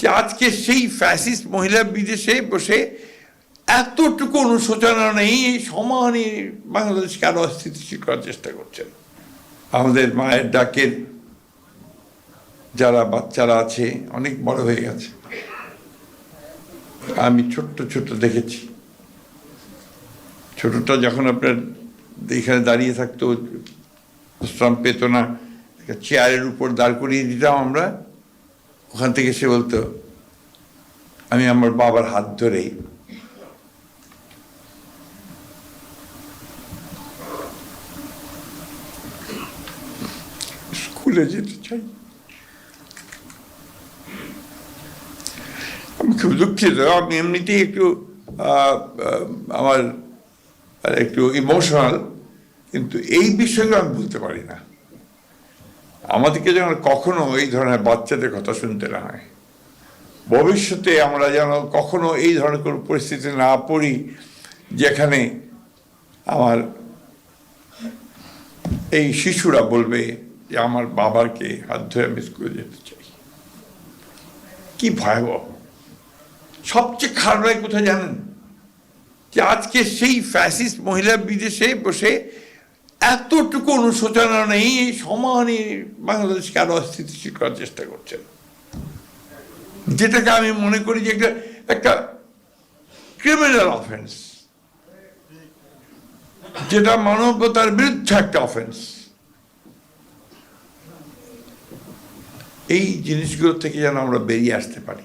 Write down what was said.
যে আজকে সেই ফ্যাসিস্ট মহিলা বিদেশে বসে এতটুকু অনুশোচনা নেই, সমানই বাংলাদেশকে আরো অস্থিতিশীল করার চেষ্টা করছেন। আমাদের মায়ের ডাকের যারা বাচ্চারা আছে অনেক বড় হয়ে গেছে, আমি ছোট্ট ছোট্ট দেখেছি। ছোটটা যখন আপনার এখানে দাঁড়িয়ে থাকতো, বিশ্রাম পেত না, চেয়ারের উপর দাঁড় করিয়ে দিতাম আমরা, ওখান থেকে সে বলতো আমি আমার বাবার হাত ধরে স্কুলে যেতে চাই। আমি খুব দুঃখিত, আমি এমনিতেই একটু আমার একটু ইমোশনাল, কিন্তু এই বিষয়গুলো আমি বলতে পারি না। আমাদেরকে যেন কখনো এই ধরনের বাচ্চাদের কথা শুনতে না হয়, ভবিষ্যতে আমরা যেন কখনো এই ধরনের কোনো পরিস্থিতি না পড়ি যেখানে আমার এই শিশুরা বলবে যে আমার বাবাকে হাত ধরে আমি স্কুলে যেতে চাই। কি ভয়াবহ! সবচেয়ে খারাপ লাগে কোথায় জানেন? যে আজকে সেই ফ্যাসিস্ট মহিলা বিদেশে বসে এতটুকু অনুশোচনা নেই, সমানই বাংলাদেশকে আরো অস্থিতিশীল করার চেষ্টা করছেন, যেটাকে আমি মনে করি যে একটা ক্রিমিনাল অফেন্স, যেটা মানবতার বিরুদ্ধে একটা অফেন্স। এই জিনিসগুলো থেকে যেন আমরা বেরিয়ে আসতে পারি।